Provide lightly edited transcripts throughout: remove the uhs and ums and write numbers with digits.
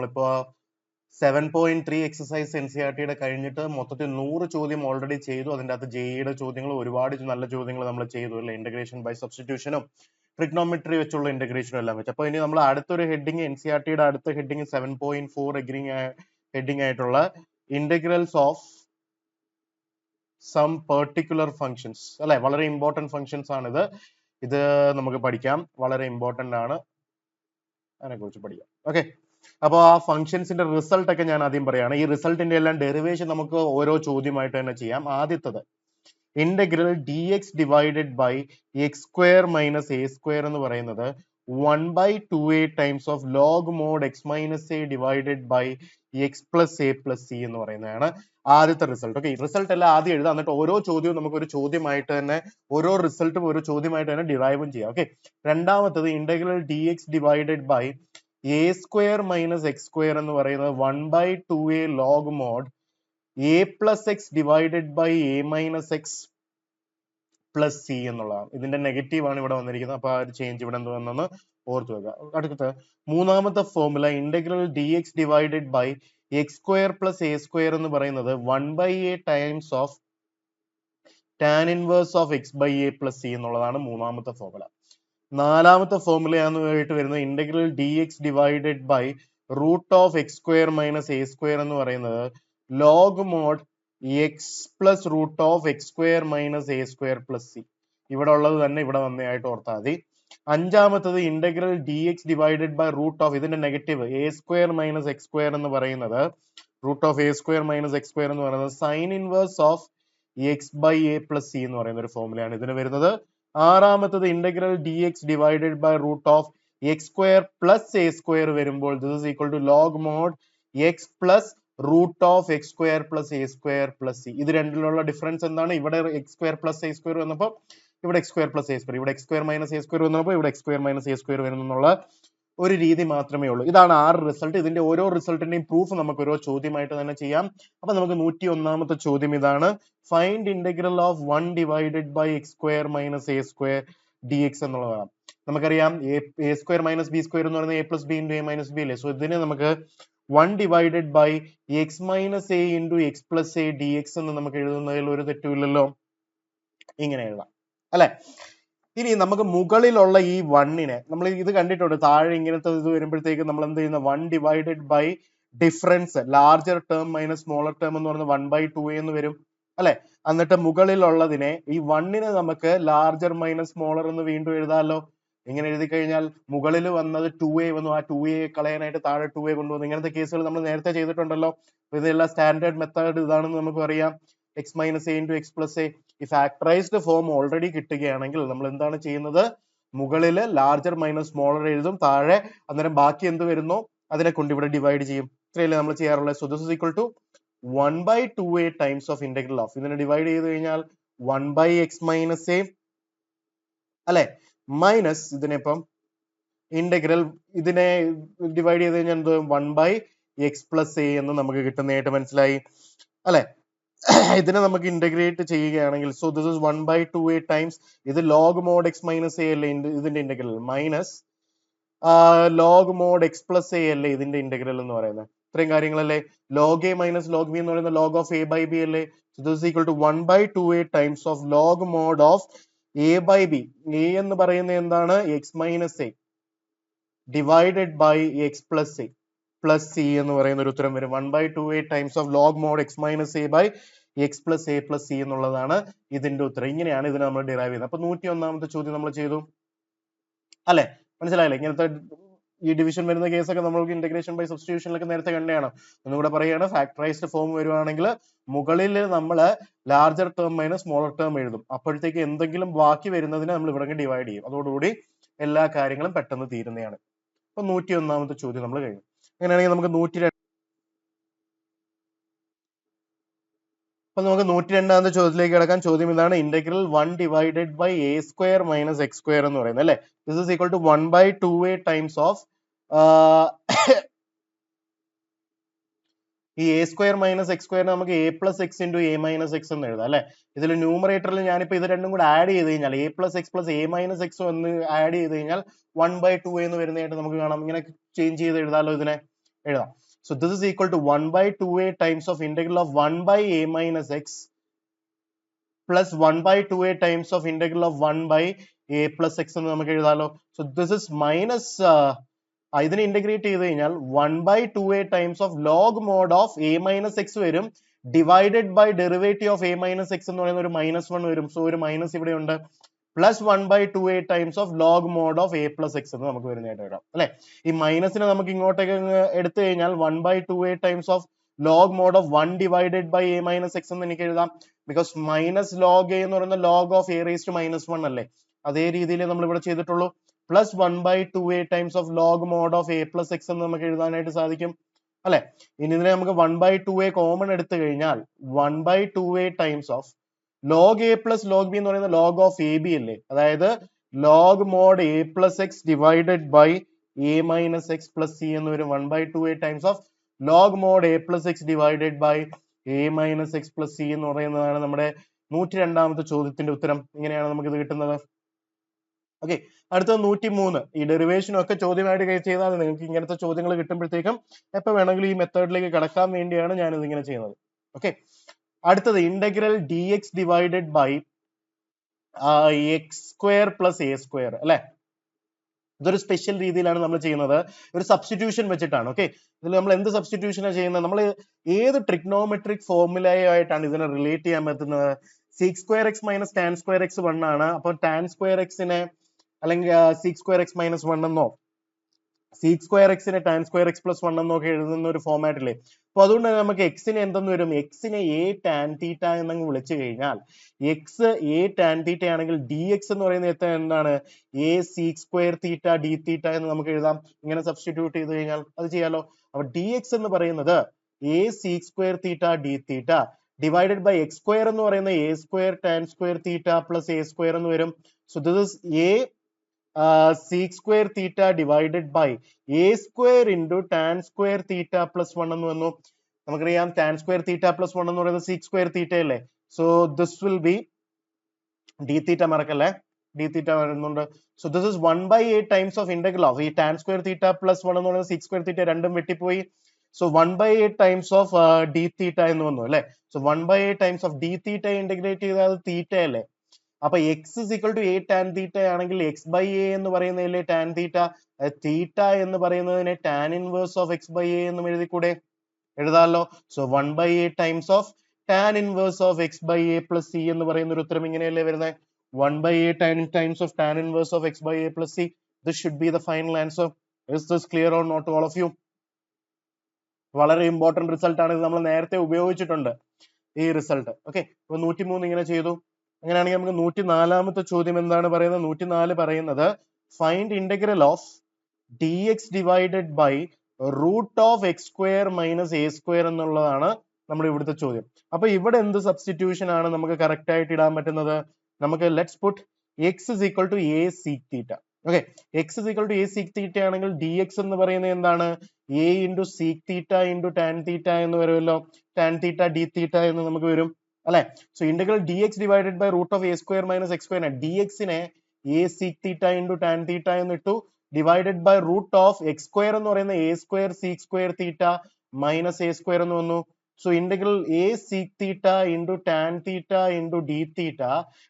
നമ്മളിപ്പോ 7.3 exercise NCERT കഴിഞ്ഞിട്ട് മൊത്തത്തിൽ 100 ചോദ്യം ഓൾറെഡി ചെയ്തു. അതിന്റെ അകത്ത് ജെഇയുടെ ചോദ്യങ്ങൾ ഒരുപാട് നല്ല ചോദ്യങ്ങൾ നമ്മൾ ചെയ്തു അല്ലെ, ഇന്റഗ്രേഷൻ ബൈ സബ്സ്റ്റിറ്റ്യൂഷനും ട്രിഗ്നോമെട്രി വെച്ചുള്ള ഇന്റഗ്രേഷനും എല്ലാം വെച്ച്. അപ്പൊ ഇനി നമ്മൾ അടുത്തൊരു ഹെഡിങ് NCERTയുടെ അടുത്ത ഹെഡിങ് 7.4 ഹെഡിങ് ആയിട്ടുള്ള integrals of some particular functions അല്ലെ, വളരെ ഇമ്പോർട്ടന്റ് ഫങ്ഷൻസ് ആണിത്. ഇത് നമുക്ക് പഠിക്കാം, വളരെ ഇമ്പോർട്ടന്റ് ആണ്, അതിനെ കുറിച്ച് പഠിക്കാം. ഓക്കെ, അപ്പോൾ ആ ഫംഗ്ഷൻസിന്റെ റിസൾട്ട് ഒക്കെ ഞാൻ ആദ്യം പറയാണ്. ഈ റിസൾട്ടിന്റെ എല്ലാം ഡെറിവേഷൻ നമുക്ക് ഓരോ ചോദ്യമായിട്ട് തന്നെ ചെയ്യാം. ആദ്യത്തത് integral d x divided by x square minus a square എന്ന് പറയുന്നത് 1/2a times of log mod x minus a divided by x plus a plus c എന്ന് പറയുന്നതാണ് ആദ്യത്തെ റിസൾട്ട്. ഓക്കെ, റിസൾട്ട് എല്ലാം ആദ്യം എഴുതാം, എന്നിട്ട് ഓരോ ചോദ്യവും നമുക്ക് ഒരു ചോദ്യമായിട്ട് തന്നെ, ഓരോ റിസൾട്ടും ഒരു ചോദ്യമായിട്ട് തന്നെ ഡിറൈവും ചെയ്യാം. ഓക്കെ, രണ്ടാമത്തത് integral d x divided by a square minus x square എന്ന് പറയുന്നത് 1/2a log mod a plus x divided by a minus x plus c എന്നുള്ളതാണ്. ഇതിന്റെ നെഗറ്റീവ് ആണ് ഇവിടെ വന്നിരിക്കുന്നത്. അപ്പൊ ആ ഒരു ചേഞ്ച് ഇവിടെ എന്ത് വന്നെന്ന് ഓർത്തു വെക്കുക. അടുത്തത് മൂന്നാമത്തെ formula integral d x divided by x square plus a square എന്ന് പറയുന്നത് 1/a times of tan inverse of x by a plus c എന്നുള്ളതാണ് മൂന്നാമത്തെ ഫോർമുല. നാലാമത്തെ ഫോർമുലയാണ് ആയിട്ട് വരുന്നത് integral d x divided by root of x square minus a square എന്ന് പറയുന്നത് log mod x plus root of x square minus a square plus c. ഇവിടെ ഉള്ളത് തന്നെ ഇവിടെ വന്നതായിട്ട് ഓർത്താൽ മതി. അഞ്ചാമത്തത് integral d x divided by root of ഇതിന്റെ negative a square minus x square എന്ന് പറയുന്നത് root of a square minus x square എന്ന് പറയുന്നത് sine inverse of x by a plus c എന്ന് പറയുന്ന ഒരു ഫോർമുലയാണ് ഇതിന് വരുന്നത്. ആറാമത്തത് integral d x divided by root of x square plus a square വരുമ്പോൾ this is equal to log mod x plus root of x square plus a square plus C. ഇത് രണ്ടിലുള്ള ഡിഫറൻസ് എന്താണ്? ഇവിടെ x square plus a square വന്നപ്പോൾ ഇവിടെ x square plus a square, ഇവിടെ x square minus a square വന്നപ്പോൾ ഇവിടെ x square minus a square വരുന്നുള്ള ഒരു രീതി മാത്രമേ ഉള്ളൂ. ഇതാണ് 6 റിസൾട്ട്. ഇതിന്റെ ഓരോ റിസൾട്ടിന്റെയും പ്രൂഫ് നമുക്ക് ഓരോ ചോദ്യമായിട്ട് തന്നെ ചെയ്യാം. അപ്പൊ നമുക്ക് 101ാമത്തെ ചോദ്യം ഇതാണ്. Find integral of 1 divided by x square minus a square d x എന്നുള്ളതാണ്. നമുക്കറിയാം a square minus b square എന്ന് പറയുന്നത് a plus b into a minus b അല്ലേ. സോ ഇതിനെ നമുക്ക് 1 divided by x minus a into x plus a d x എന്ന് നമുക്ക് എഴുതുന്നതിൽ ഒരു തെറ്റുമില്ലല്ലോ. ഇങ്ങനെ എഴുതാം അല്ലെ. ഇനി നമുക്ക് മുകളിലുള്ള ഈ 1നെ നമ്മൾ ഇത് കണ്ടിട്ടുണ്ട്, താഴെ ഇങ്ങനത്തെ ഇത് വരുമ്പോഴത്തേക്ക് നമ്മൾ എന്ത് ചെയ്യുന്ന 1 divided by difference larger term minus smaller term എന്ന് പറയുന്നത് 1/2a എന്ന് വരും അല്ലെ. എന്നിട്ട് മുകളിലുള്ളതിനെ ഈ 1നെ നമുക്ക് ലാർജർ മൈനസ് സ്മോളർ എന്ന് വീണ്ടും എഴുതാമല്ലോ. ഇങ്ങനെ എഴുതി കഴിഞ്ഞാൽ മുകളിൽ വന്നത് 2a വന്നു, ആ 2a കളയാനായിട്ട് താഴെ 2a കൊണ്ടുവന്നു. ഇങ്ങനത്തെ കേസുകൾ നമ്മൾ നേരത്തെ ചെയ്തിട്ടുണ്ടല്ലോ. ഇതെല്ലാം സ്റ്റാൻഡേർഡ് മെത്തേഡ് ഇതാണെന്ന് നമുക്ക് അറിയാം. X minus a into x plus A ഈ ഫാക്ടറൈസ്ഡ് ഫോം ഓൾറെഡി കിട്ടുകയാണെങ്കിൽ നമ്മൾ എന്താണ് ചെയ്യുന്നത്? മുകളിൽ ലാർജർ മൈനസ് സ്മോളർ എഴുതും, താഴെ അന്നേരം ബാക്കി എന്ത് വരുന്നു അതിനെ കൊണ്ട് ഇവിടെ ഡിവൈഡ് ചെയ്യും. ഇത്രയല്ലേ നമ്മൾ ചെയ്യാറുള്ളത്. So this is equal to 1/2a times of integral of ഇതിനെ ഡിവൈഡ് ചെയ്ത് കഴിഞ്ഞാൽ 1/x മൈനസ് എ അല്ലെ, മൈനസ് ഇതിനിപ്പം ഇന്റഗ്രൽ ഇതിനെ ഡിവൈഡ് ചെയ്ത് കഴിഞ്ഞാൽ എന്ത് 1/x പ്ലസ് എ എന്ന് നമുക്ക് കിട്ടുന്നതായിട്ട് മനസ്സിലായി അല്ലെ. ഇതിനെ നമുക്ക് ഇന്റഗ്രേറ്റ് ചെയ്യുകയാണെങ്കിൽ so this is 1/2a times ഇത് log mod x minus a അല്ലേ ഇതിന്റെ integral, minus log mod x plus a അല്ലേ ഇതിന്റെ ഇന്റഗ്രൽ എന്ന് പറയുന്നത്. ഇത്രയും കാര്യങ്ങളല്ലേ. Log a minus log b എന്ന് പറയുന്നത് log of a by b അല്ലേ. So this equal to 1/2a times of log mod of a by b. A എന്ന് പറയുന്നത് എന്താണ്? X minus a divided by x plus a plus c എന്ന് പറയുന്ന ഒരു ഉത്തരം വരും. 1/2a times of log mod x minus a by x plus a plus c എന്നുള്ളതാണ് ഇതിന്റെ ഉത്തരം. ഇങ്ങനെയാണ് ഇതിനെ നമ്മൾ ഡിറൈവ് ചെയ്യുന്നത്. അപ്പൊ 101ാമത്തെ ചോദ്യം നമ്മൾ ചെയ്തു അല്ലെ. മനസ്സിലായില്ലേ? ഇങ്ങനത്തെ ഈ ഡിവിഷൻ വരുന്ന കേസൊക്കെ നമ്മൾക്ക് ഇന്റഗ്രേഷൻ ബൈ സബ്സ്റ്റിറ്റ്യൂഷനിലൊക്കെ നേരത്തെ കണ്ടതാണ്. ഒന്നുകൂടെ പറയുകയാണ്, ഫാക്ടറൈസ്ഡ് ഫോം വരുവാണെങ്കിൽ മുകളിൽ നമ്മൾ larger term minus smaller term എഴുതും. അപ്പോഴത്തേക്ക് എന്തെങ്കിലും ബാക്കി വരുന്നതിനെ നമ്മൾ ഇവിടെ ഡിവൈഡ് ചെയ്യും. അതോടുകൂടി എല്ലാ കാര്യങ്ങളും പെട്ടെന്ന് തീരുന്നതാണ്. അപ്പൊ 101ാമത്തെ ചോദ്യം നമ്മൾ കഴിഞ്ഞു. അങ്ങനെയാണെങ്കിൽ നമുക്ക് 102ാമത്തെ ചോദ്യത്തിലേക്ക് കിടക്കാൻ. ചോദ്യം ഇതാണ്. Integral 1 divided by a square minus x square എന്ന് പറയുന്നത് അല്ലെ. This is equal to 1/2a times of ഈ എ സ്ക്വയർ മൈനസ് എക്സ് സ്ക്വയറിനെ നമുക്ക് a plus x into a minus x എന്ന് എഴുതാം അല്ലെ. ഇതിൽ ന്യൂമറേറ്ററിൽ ഞാനിപ്പോ ഇത് രണ്ടും കൂടെ ആഡ് ചെയ്ത് കഴിഞ്ഞാൽ A plus x plus A minus x എന്ന് ആഡ് ചെയ്ത് കഴിഞ്ഞാൽ 1/2a എന്ന് വരുന്നതായിട്ട് നമുക്ക് കാണാം. ഇങ്ങനെ ചേഞ്ച് ചെയ്ത് എഴുതാലോ ഇതിനെ. എഴുതാം. So this is equal to 1 by 2a times of integral of 1 by a minus x plus 1 by 2a times of integral of 1 by a plus x എന്ന് നമുക്ക് എഴുതാലോ. So this is minus ഇതിനെ integrate ചെയ്ത് കഴിഞ്ഞാൽ 1 by 2a times of log mod of a minus x വരും, divided by derivative of a minus x എന്ന് പറയുന്ന ഒരു -1 വരും. സോ ഒരു മൈനസ് ഇവിടെ ഉണ്ട്, plus 1 by 2a times of log mod of a plus x എന്ന് നമുക്ക് വരുന്നതായിട്ട് വരാം അല്ലെ. ഈ മൈനസിനെ നമുക്ക് ഇങ്ങോട്ടേക്ക് എടുത്തു കഴിഞ്ഞാൽ 1 by 2a times of log mod of 1 divided by a minus x എന്ന് എനിക്ക് എഴുതാം. ബിക്കോസ് മൈനസ് ലോഗ് a എന്ന് പറയുന്ന log of a raised to -1 അല്ലേ, അതേ രീതിയിൽ നമ്മൾ ഇവിടെ ചെയ്തിട്ടുള്ളൂ. Plus 1 by 2a times of log mod of a plus x എന്ന് നമുക്ക് എഴുതാനായിട്ട് സാധിക്കും അല്ലെ. ഇനി ഇതിനെ നമുക്ക് 1 by 2a കോമൺ എടുത്തു കഴിഞ്ഞാൽ 1 by 2a times of log a plus log b എന്ന് പറയുന്ന log of ab അല്ലേ, അതായത് log mod a plus x divided by a minus x plus c എന്ന് വരും. 1 by 2a times of log mod a plus x divided by a minus x plus c എന്ന് പറയുന്നതാണ് നമ്മുടെ 102ാമത്തെ ചോദ്യത്തിന്റെ ഉത്തരം. ഇങ്ങനെയാണ് നമുക്ക് ഇത് കിട്ടുന്നത്. ഓക്കെ, അടുത്തത് 103. ഈ ഡെറിവേഷനും ഒക്കെ ചോദ്യമായിട്ട് ചെയ്താൽ നിങ്ങൾക്ക് ഇങ്ങനത്തെ ചോദ്യങ്ങൾ കിട്ടുമ്പോഴത്തേക്കും എപ്പോൾ വേണമെങ്കിലും ഈ മെത്തേഡിലേക്ക് കടക്കാൻ വേണ്ടിയാണ് ഞാൻ ഇതിങ്ങനെ ചെയ്യുന്നത്. ഓക്കെ, അടുത്തത് integral d x divided by x square plus a square അല്ലെ. ഇതൊരു സ്പെഷ്യൽ രീതിയിലാണ് നമ്മൾ ചെയ്യുന്നത്, ഒരു സബ്സ്റ്റിറ്റ്യൂഷൻ വെച്ചിട്ടാണ്. ഓക്കെ, ഇതിൽ നമ്മൾ എന്ത് സബ്സ്റ്റിറ്റ്യൂഷനാണ് ചെയ്യുന്നത്, നമ്മൾ ഏത് ട്രിഗ്നോമെട്രിക് ഫോർമുലയായിട്ടാണ് ഇതിനെ റിലേറ്റ് ചെയ്യാൻ പറ്റുന്നത്. Seek square X minus tan square X 1 ആണ്. അപ്പോൾ ടാൻ സ്ക്വയർ എക്സിനെ അല്ലെങ്കിൽ സീക് സ്ക്വയർ എക്സ് മൈനസ് 1 എന്നോ സീക് സ്ക്വയർ എക്സിനെ ടാൻ സ്ക്വയർ എക്സ് പ്ലസ് 1 എന്നോ ഒക്കെ എഴുതുന്ന ഒരു ഫോമാറ്റില്ലേ. അപ്പൊ അതുകൊണ്ട് തന്നെ നമുക്ക് എക്സിനെ എന്തെന്ന് വരും, എക്സിനെ എ ടാൻ തീറ്റ എന്നങ്ങ് വിളിച്ചു കഴിഞ്ഞാൽ എക്സ് എ ടാൻ തീറ്റ ആണെങ്കിൽ ഡി എക്സ് എന്ന് പറയുന്നത് എന്താണ്, a sec square theta d theta എന്ന് നമുക്ക് എഴുതാം. ഇങ്ങനെ സബ്സ്റ്റിറ്റ്യൂട്ട് ചെയ്ത് കഴിഞ്ഞാൽ അത് ചെയ്യാലോ. അപ്പൊ ഡി എക്സ് എന്ന് പറയുന്നത് a sec square theta d theta divided by x square എന്ന് പറയുന്ന a square tan square theta plus a square എന്ന് വരും. So this is a sec square theta divided by a square into tan square theta plus 1 എന്ന് വന്നു. നമുക്കറിയാം tan square theta plus 1 എന്ന് പറയുന്നത് sec square theta അല്ലേ. So this will B d theta മറക്കല്ലേ, d theta വരുന്നുണ്ട്. So this is 1 by a times of integral of ഈ tan square theta plus 1 എന്ന് പറയുന്നത് sec square theta രണ്ടും വെട്ടിപ്പോയി. So 1 by a times of d theta എന്ന് വന്നു അല്ലെ. So 1 by a times of d theta integrate ചെയ്താൽ theta അല്ലേ. അപ്പൊ x is equal to a tan theta ആണെങ്കിൽ എക്സ് ബൈ എ എന്ന് പറയുന്നതിലെ ടാൻ തീറ്റ, തീറ്റ എന്ന് പറയുന്നതിനെ tan inverse of x by a എന്നും എഴുതിക്കൂടെ, എഴുതാമല്ലോ. So 1 by a times of tan inverse of x by a plus c എന്ന് പറയുന്ന ഒരു ഉത്തരം ഇങ്ങനെയല്ലേ വരുന്നത്. 1 by a times of tan inverse of x by a plus c. This should be the final answer. Is this clear or not all of you? വളരെ important result ആണ് ഇത്, നമ്മൾ നേരത്തെ ഉപയോഗിച്ചിട്ടുണ്ട് ഈ റിസൾട്ട്. ഓക്കെ, അപ്പൊ 103 ഇങ്ങനെ ചെയ്തു. അങ്ങനെയാണെങ്കിൽ നമുക്ക് 104ാമത്തെ ചോദ്യം എന്താണ് പറയുന്നത്. 104 പറയുന്നത് find integral of d x divided by root of x square minus a square എന്നുള്ളതാണ് നമ്മുടെ ഇവിടുത്തെ ചോദ്യം. അപ്പൊ ഇവിടെ എന്ത് സബ്സ്റ്റിറ്റ്യൂഷൻ ആണ് നമുക്ക് കറക്റ്റ് ആയിട്ട് ഇടാൻ പറ്റുന്നത്. നമുക്ക് let's put x is equal to a sec theta. Okay, x is equal to a sec theta ആണെങ്കിൽ ഡി എക്സ് എന്ന് പറയുന്നത് എന്താണ്, a into sec theta into tan theta എന്ന് വരുമല്ലോ. ടാൻ തീറ്റ ഡി തീറ്റ എന്ന് നമുക്ക് വരും അല്ലെ. So integral d x divided by root of a square minus x square, d എക്സിനെ a sec theta into tan theta എന്ന് ഇട്ടു, divided by root of x square എന്ന് പറയുന്ന a square sec square theta minus a square എന്ന് വന്നു. So integral a sec theta into tan theta into d theta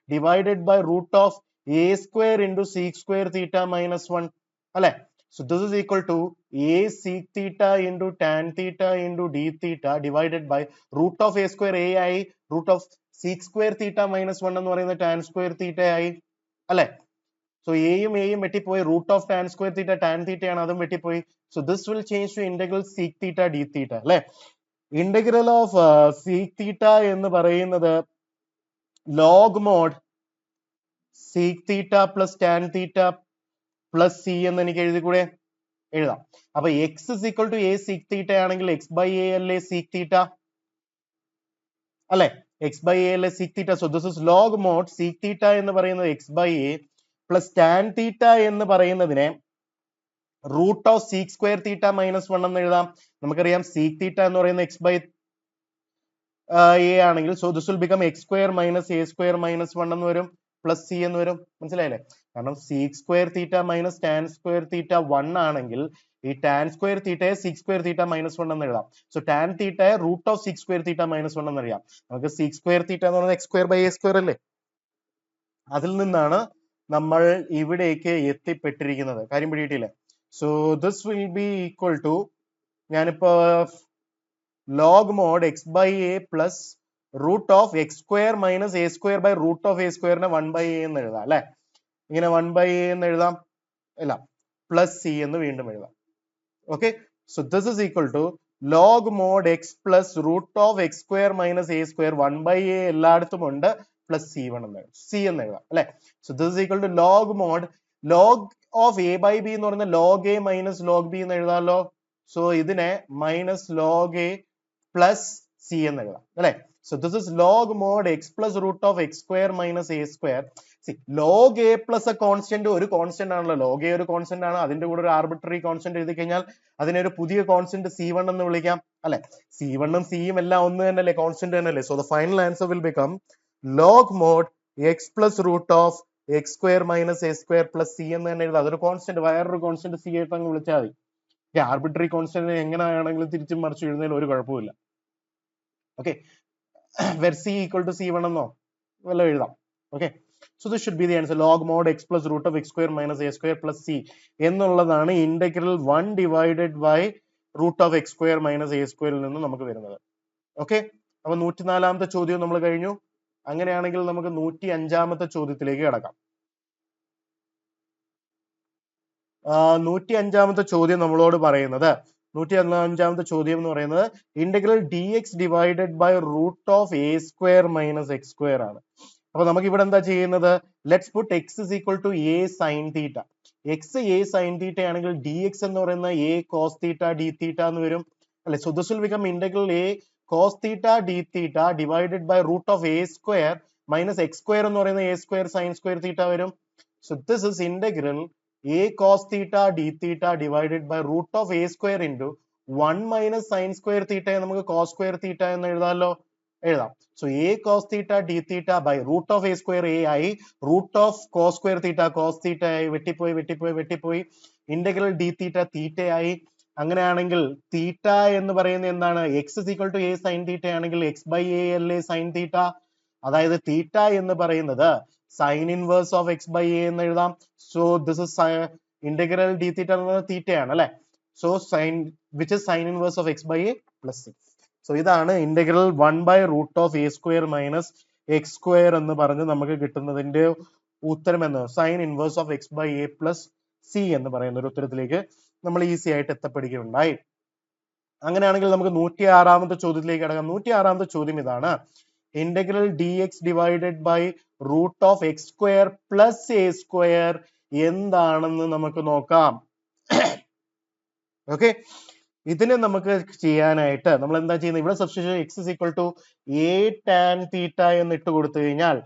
divided by root of a square into sec square theta minus 1 അല്ലെ. So this is equal to a sec theta into tan theta into d theta divided by root of a square a ആയി, root of sec square theta minus 1 എന്ന് പറയുന്ന tan square theta ആയി അല്ലെ. So എയും എയും വെട്ടിപ്പോയി, root of tan square theta tan theta ആണ്, അതും വെട്ടിപ്പോയി. So this will change to integral sec theta d theta അല്ലെ. ഇന്റഗ്രൽ ഓഫ് sec theta എന്ന് പറയുന്നത് log mod sec theta plus tan theta plus c എന്ന് എനിക്ക് എഴുതിക്കൂടെ, എഴുതാം. അപ്പൊ x is equal to a sec theta ആണെങ്കിൽ എക്സ് ബൈ എ അല്ലേ സീക് തീറ്റ അല്ലെ, എക്സ് ബൈ എ അല്ലേ sec theta. So this is log mod sec theta എന്ന് പറയുന്നത് x by a plus tan theta എന്ന് പറയുന്നതിനെ root of sec square theta minus 1 എന്ന് എഴുതാം. നമുക്കറിയാം സീക് തീറ്റ എന്ന് പറയുന്നത് എക്സ് ബൈ എ ആണെങ്കിൽ so this will become x square minus a square minus 1 എന്ന് വരും, പ്ലസ് സി എന്ന് വരും. മനസ്സിലായില്ലേ? കാരണം sec square theta minus tan square theta 1 ആണെങ്കിൽ ഈ ടാൻ സ്ക്വയർ തീറ്റയെ സിക്സ് സ്ക്വയർ തീറ്റ മൈനസ് 1 എന്ന് എഴുതാം. സോ ടാൻ തീറ്റയെ root of sec square theta minus 1 എന്ന് അറിയാം. നമുക്ക് സിക്സ് സ്ക്വയർ തീറ്റ എന്ന് പറയുന്നത് x square by a square അല്ലേ? അതിൽ നിന്നാണ് നമ്മൾ ഇവിടേക്ക് എത്തിപ്പെട്ടിരിക്കുന്നത്. കാര്യം പിടിയിട്ടില്ലേ? So this will be equal to, ഞാനിപ്പോ log mod x by a plus root of x square minus a square by root of a സ്ക്വയറിനെ 1 ബൈ എ എന്ന് എഴുതാം അല്ലെ? ഇങ്ങനെ 1 ബൈ എ എന്ന് എഴുതാം, ഇല്ല പ്ലസ് സി എന്ന് വീണ്ടും എഴുതാം. Okay, so this is equal to log mod x plus root of x square minus a square 1 by a എല്ലായിടത്തും ഉണ്ട്, പ്ലസ് സി വൺ എന്ന് സി എന്ന് എഴുതാം അല്ലെ? So this is equal to log mod log of a by b എന്ന് പറയുന്ന log a minus log b എന്ന് എഴുതാമല്ലോ. സോ ഇതിനെ minus log a plus c എന്ന് എഴുതാം അല്ലെ? So this is log mod x plus root of x square minus a square. Log a plus a constant ഒരു constant ആണല്ലോ, log a ഒരു constant ആണ്, അതിന്റെ കൂടെ ഒരു ആർബിട്രറി കോൺസ്റ്റന്റ് എഴുതി കഴിഞ്ഞാൽ അതിനെ ഒരു പുതിയ കോൺസ്റ്റന്റ് സി വൺ എന്ന് വിളിക്കാം അല്ലെ? സി വണ്ണും സിയും എല്ലാം ഒന്ന് തന്നെയല്ലേ, കോൺസ്റ്റന്റ് തന്നെയല്ലേ? So the final answer will become log mod x plus root of x square minus a square plus c എന്ന് തന്നെ എഴുതാം. അതൊരു കോൺസ്റ്റന്റ്, വേറൊരു കോൺസ്റ്റന്റ് സി ആയിട്ട് അങ്ങ് വിളിച്ചാൽ മതി. ആർബിട്രറി കോൺസ്റ്റന്റ് എങ്ങനെയാണെങ്കിലും തിരിച്ചും മറിച്ച് എഴുതുന്നതിൽ ഒരു കുഴപ്പമില്ല. Okay, where c equal to c one എന്നോ വല്ല എഴുതാം. Okay, so this should be the answer. Log mod x plus root of x square minus a square plus c എന്നുള്ളതാണ് integral 1 divided by root of x square minus a സ്ക്വയറിൽ നിന്ന് നമുക്ക് വരുന്നത്. Okay, അപ്പൊ 104ാമത്തെ ചോദ്യം നമ്മൾ കഴിഞ്ഞു. അങ്ങനെയാണെങ്കിൽ നമുക്ക് 105ാമത്തെ ചോദ്യത്തിലേക്ക് കിടക്കാം. 105ാമത്തെ ചോദ്യം നമ്മളോട് പറയുന്നത്, 105ാമത്തെ ചോദ്യം എന്ന് പറയുന്നത് integral d x divided by root of a square minus x square ആണ്. അപ്പൊ നമുക്ക് ഇവിടെ എന്താ ചെയ്യുന്നത്? Let's put x is equal to a sine theta. X a sine theta ആണെങ്കിൽ ഡി എക്സ് എന്ന് പറയുന്ന a cos theta d theta എന്ന് വരും അല്ലെ? So this will become integral a cos theta d theta divided by root of a square minus x square എന്ന് പറയുന്ന a square sine square theta വരും. So this is integral a cos theta d theta divided by root of a square into 1 minus sin square theta നമുക്ക് cos square theta എന്ന് എഴുതാമല്ലോ, എഴുതാം. So a cos theta d theta by root of a square a ആയി, root of cos square theta cos theta ആയി, വെട്ടിപ്പോയി integral d theta theta ആയി. അങ്ങനെയാണെങ്കിൽ theta എന്ന് പറയുന്നത് എന്താണ്? X is equal to a sine theta ആണെങ്കിൽ x by a അല്ലേ സൈൻ തീറ്റ? അതായത് തീറ്റ എന്ന് പറയുന്നത് sine inverse of x by a എന്ന് എഴുതാം. So this is integral d theta എന്ന് പറയുന്നത് തീറ്റയാണ് അല്ലെ? So sine which is sine inverse of x by a plus c. So ഇതാണ് integral 1 by root of a square minus x square എന്ന് പറഞ്ഞ് നമുക്ക് കിട്ടുന്നതിന്റെ ഉത്തരം എന്ന് sine inverse of x by a plus c എന്ന് പറയുന്ന ഒരു ഉത്തരത്തിലേക്ക് നമ്മൾ ഈസി ആയിട്ട് എത്തപ്പെടുകയുണ്ടായി. അങ്ങനെയാണെങ്കിൽ നമുക്ക് 106ാമത്തെ ചോദ്യത്തിലേക്ക് കിടക്കാം. 106ാമത്തെ ചോദ്യം ഇതാണ്. Integral d x divided by root of x square plus a square എന്താണെന്ന് നമുക്ക് നോക്കാം. ഓക്കെ, ഇതിനെ നമുക്ക് ചെയ്യാനായിട്ട് നമ്മൾ എന്താ ചെയ്യുന്നത്? ഇവിടെ substitution x is equal to a tan theta എന്ന് ഇട്ട് കൊടുത്തു കഴിഞ്ഞാൽ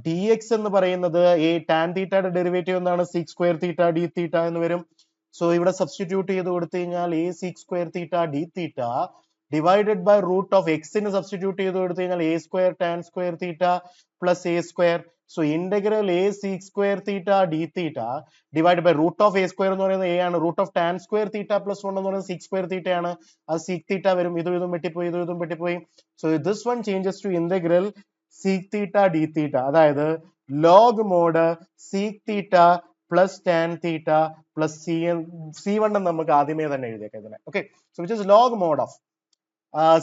ഡി എക്സ് എന്ന് പറയുന്നത് എ ടാൻ തീറ്റയുടെ ഡെറിവേറ്റീവ് എന്താണ്? Sec square theta d theta എന്ന് വരും. സോ ഇവിടെ സബ്സ്റ്റിറ്റ്യൂട്ട് ചെയ്ത് കൊടുത്തു കഴിഞ്ഞാൽ a sec square theta d theta divided by root of എക്സിന് സബ്സ്റ്റിറ്റ്യൂട്ട് ചെയ്ത് കൊടുത്തു കഴിഞ്ഞാൽ a square tan square theta plus a square. So integral a sec square theta d theta divide by root of a square എന്ന് പറയുന്നത് a ആണ്, root of tan square theta plus 1 എന്ന് പറയുന്നത് six square തീറ്റ ആണ്, അത് seek theta വരും. ഇതും വെട്ടിപ്പോയി. So this one changes to integral sec theta d theta, അതായത് log mod sec theta plus tan theta plus c one എന്ന് നമുക്ക് ആദ്യമേ തന്നെ എഴുതിയേക്കാം ഇതിനെ. Okay, so which is log mod of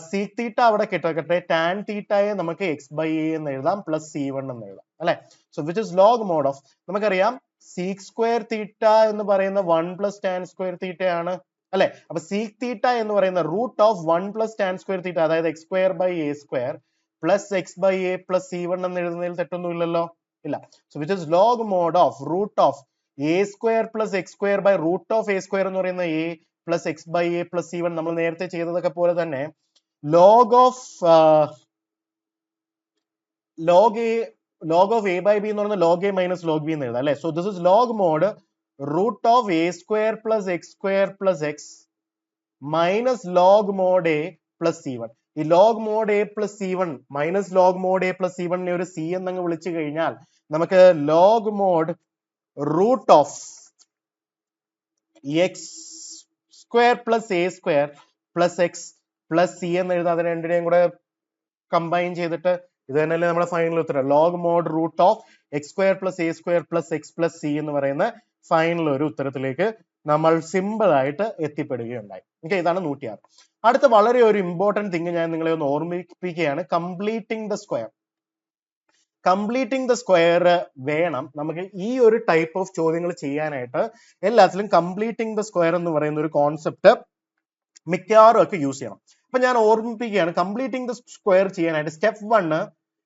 sec theta അവിടെ കിട്ടട്ടെ, ടാൻ തീറ്റയെ നമുക്ക് എക്സ് ബൈ എ എന്ന് എഴുതാം പ്ലസ് സി വൺ എന്ന് എഴുതാം അല്ലെ? So which is log mod of, നമുക്കറിയാം സീക് സ്ക്വയർ തീറ്റ എന്ന് പറയുന്ന 1 പ്ലസ് ടാൻ സ്ക്വയർ തീറ്റ ആണ് അല്ലെ? അപ്പൊ സീക് തീറ്റ എന്ന് പറയുന്ന root of 1 plus tan square theta, അതായത് x square by a square plus x by a plus c one എന്ന് എഴുതുന്നതിൽ തെറ്റൊന്നും ഇല്ലല്ലോ, ഇല്ല. So which is log mod of root of a square plus x square by root of a square എന്ന് പറയുന്ന a plus x by a plus c one. നമ്മൾ നേരത്തെ ചെയ്തതൊക്കെ പോലെ തന്നെ log of a by b എന്ന് പറയുന്നത് log a minus log b എന്ന് എഴുതാം അല്ലെ? So this is log mod root of a square plus x square plus x minus log mod a plus c one. ഈ log mod a plus c one minus log mod a plus c വണ്ണിനെ ഒരു c എന്നങ്ങ് വിളിച്ചു കഴിഞ്ഞാൽ നമുക്ക് log mod root of x square plus a square plus x plus c എന്ന് എഴുതാം. അത് രണ്ടിനെയും കൂടെ കമ്പൈൻ ചെയ്തിട്ട് ഇത് തന്നെയല്ലേ നമ്മുടെ ഫൈനൽ ഉത്തരം. Log mod root of x square plus a square plus x plus c എന്ന് പറയുന്ന ഫൈനൽ ഒരു ഉത്തരത്തിലേക്ക് നമ്മൾ സിമ്പിൾ ആയിട്ട് എത്തിപ്പെടുകയുണ്ടായി. ഓക്കെ, ഇതാണ് 106. അടുത്ത വളരെ ഒരു ഇമ്പോർട്ടന്റ് തിങ് ഞാൻ നിങ്ങളെ ഒന്ന് ഓർമ്മിപ്പിക്കുകയാണ്. Completing the square. Completing the square വേണം നമുക്ക് ഈ ഒരു ടൈപ്പ് ഓഫ് ചോദ്യങ്ങൾ ചെയ്യാനായിട്ട്. എല്ലാത്തിലും കംപ്ലീറ്റിംഗ് ദ സ്ക്വയർ എന്ന് പറയുന്ന ഒരു കോൺസെപ്റ്റ് മിക്കവാറും ഒക്കെ യൂസ് ചെയ്യണം. അപ്പൊ ഞാൻ ഓർമ്മിപ്പിക്കുകയാണ്, കംപ്ലീറ്റിംഗ് ദ സ്ക്വയർ ചെയ്യാനായിട്ട് step 1,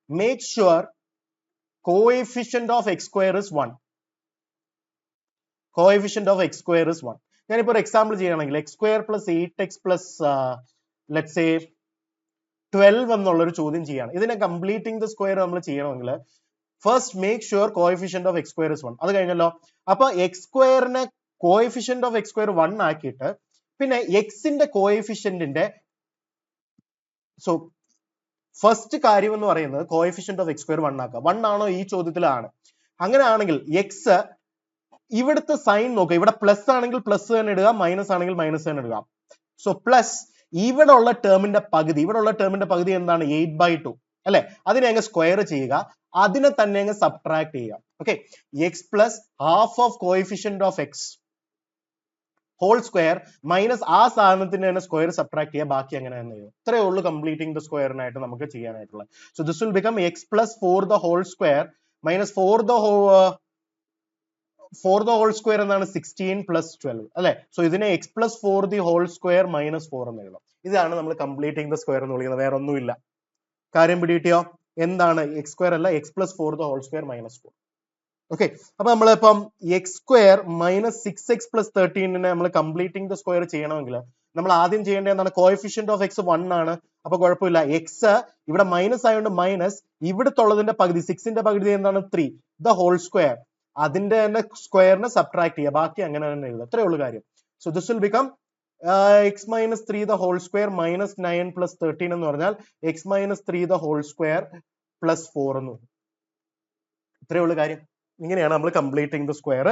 make sure coefficient of x square is 1. Coefficient of x square is 1. ഞാനിപ്പോ ഒരു എക്സാമ്പിൾ ചെയ്യുകയാണെങ്കിൽ X square plus 8x plus let's say 12 എന്നുള്ളൊരു ചോദ്യം ചെയ്യാണ്. ഇതിനെ കംപ്ലീറ്റിംഗ് ദ സ്ക്വയർ നമ്മൾ ചെയ്യണമെങ്കിൽ first make sure coefficient of x square is 1. അത് കഴിഞ്ഞല്ലോ. അപ്പൊ എക്സ് സ്ക്വയറിനെ കോഎഫിഷ്യന്റ് ഓഫ് എക്സ് സ്ക്വയർ 1 ആക്കിയിട്ട് പിന്നെ എക്സിന്റെ കോഎഫിഷ്യന്റിന്റെ സോ ഫസ്റ്റ് കാര്യം എന്ന് പറയുന്നത് കോഎഫിഷ്യന്റ് ഓഫ് എക്സ് സ്ക്വയർ 1 ആക്കുക. 1 ആണോ ഈ ചോദ്യത്തിലാണ്? അങ്ങനെയാണെങ്കിൽ എക്സ് ഇവിടുത്തെ സൈൻ നോക്കുക. ഇവിടെ പ്ലസ് ആണെങ്കിൽ പ്ലസ് തന്നെ ഇടുക, മൈനസ് ആണെങ്കിൽ മൈനസ് തന്നെ ഇടുക. സോ പ്ലസ് ഇവിടെ ഉള്ള ടേമിന്റെ പകുതി എന്താണ്? 8/2 അല്ലെ? അതിനെ അങ്ങ് സ്ക്വയർ ചെയ്യുക, അതിനെ തന്നെ അങ്ങ് സബ്ട്രാക്ട് ചെയ്യുക. Okay, x plus half of coefficient of x whole square minus ആ സാധനത്തിന്റെ തന്നെ സ്ക്വയർ സബ്ട്രാക്ട് ചെയ്യുക, ബാക്കി അങ്ങനെ തന്നെ ചെയ്യും. ഇത്രയേ ഉള്ളൂ കംപ്ലീറ്റിംഗ് ദ സ്ക്വയറിനായിട്ട് നമുക്ക് ചെയ്യാനായിട്ടുള്ളത്. So this will become x plus 4 the whole square minus 4 the whole square എന്നാണ് 16 പ്ലസ് 12 അല്ലെ? സോ ഇതിനെ x plus 4 the whole square minus 4 എന്ന് എഴുതാം. ഇതാണ് നമ്മൾ കംപ്ലീറ്റിംഗ് ദ സ്ക്വയർ എന്ന് വിളിക്കുന്നത്. വേറെ ഒന്നുമില്ല. കാര്യം പിടികിട്ടിയോ? എന്താണ് എക്സ് സ്ക്വയർ അല്ല, x plus 4 the whole square minus 4. Okay, അപ്പൊ നമ്മളിപ്പം X square minus 6x plus 13 നമ്മൾ കംപ്ലീറ്റിംഗ് ദ സ്ക്വയർ ചെയ്യണമെങ്കിൽ നമ്മൾ ആദ്യം ചെയ്യേണ്ടത് എന്താണ്? കോഎഫിഷ്യന്റ് ഓഫ് എക്സ് 1 ആണ്. അപ്പൊ കുഴപ്പമില്ല, എക്സ് ഇവിടെ മൈനസ് ആയതുകൊണ്ട് മൈനസ് ഇവിടുത്തുള്ളതിന്റെ പകുതി 6ന്റെ പകുതി എന്താണ്? 3 ദ ഹോൾ സ്ക്വയർ, അതിന്റെ തന്നെ സ്ക്വയറിനെ സബ്ട്രാക്ട് ചെയ്യുക, ബാക്കി അങ്ങനെ തന്നെ എഴുതുക. അത്രേ ഉള്ളൂ കാര്യം. So this will become x minus 3 the whole square minus 9 plus 13 എന്ന് പറഞ്ഞാൽ x minus 3 the whole square plus 4 എന്ന് പറയും. ഇത്രേ ഉള്ളൂ കാര്യം. ഇങ്ങനെയാണ് നമ്മൾ കംപ്ലീറ്റിംഗ് ദ സ്ക്വയർ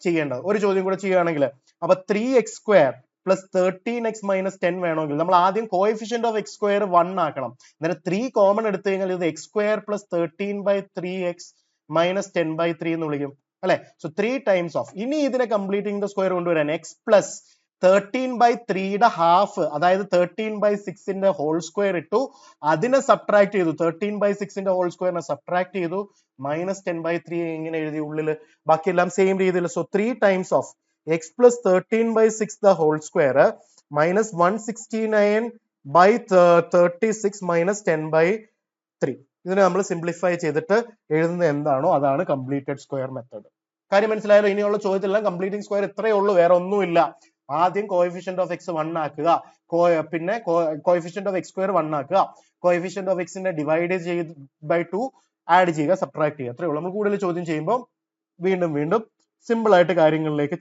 ചെയ്യേണ്ടത്. ഒരു ചോദ്യം കൂടെ ചെയ്യുകയാണെങ്കിൽ അപ്പൊ 3x square plus 13x minus 10 വേണമെങ്കിൽ നമ്മൾ ആദ്യം കോഎഫിഷ്യന്റ് ഓഫ് എക്സ് സ്ക്വയർ 1 ആക്കണം. അന്നേരം 3 കോമൺ എടുത്തു കഴിഞ്ഞാൽ ഇത് X square plus 13/3x minus 10/3 എന്ന് വിളിക്കും അല്ലെ? So 3 times of. ഇനി ഇതിനെ കംപ്ലീറ്റിംഗ് ദ സ്ക്വയർ കൊണ്ടുവരാൻ എക്സ് പ്ലസ് 13/3യുടെ ഹാഫ്, അതായത് 13/6ന്റെ ഹോൾ സ്ക്വയർ ഇട്ടു, അതിനെ സബ്ട്രാക്ട് ചെയ്തു, 13/6ന്റെ ഹോൾ സ്ക്വയറിനെ സബ്ട്രാക്ട് ചെയ്തു, മൈനസ് 10/3 ഇങ്ങനെ എഴുതി ഉള്ളിൽ, ബാക്കിയെല്ലാം സെയിം രീതിയിൽ. So 3 times of x plus 13/6 the whole square minus 169/36 minus 10/3. ഇതിനെ നമ്മൾ സിംപ്ലിഫൈ ചെയ്തിട്ട് എഴുതുന്നത് എന്താണോ അതാണ് കംപ്ലീറ്റഡ് സ്ക്വയർ മെത്തേഡ്. കാര്യം മനസ്സിലായല്ലോ? ഇനിയുള്ള ചോദ്യത്തിലെല്ലാം കംപ്ലീറ്റിംഗ് സ്ക്വയർ ഇത്രയേ ഉള്ളൂ, വേറെ ഒന്നുമില്ല. ആദ്യം കോഎഫിഷ്യന്റ് ഓഫ് എക്സ് 1 ആക്കുക, പിന്നെ കോഎഫിഷ്യന്റ് ഓഫ് എക്സ് സ്ക്വയർ 1 ആക്കുക, കോഎഫിഷ്യന്റ് ഓഫ് എക്സിനെ ഡിവൈഡ് ചെയ്ത് ബൈ 2 ആഡ് ചെയ്യുക, സബ്ട്രാക്ട് ചെയ്യുക. അത്രേ ഉള്ളൂ. നമ്മൾ കൂടുതൽ ചോദ്യം ചെയ്യുമ്പോൾ വീണ്ടും സിമ്പിൾ ആയിട്ട് കാര്യങ്ങളിലേക്ക്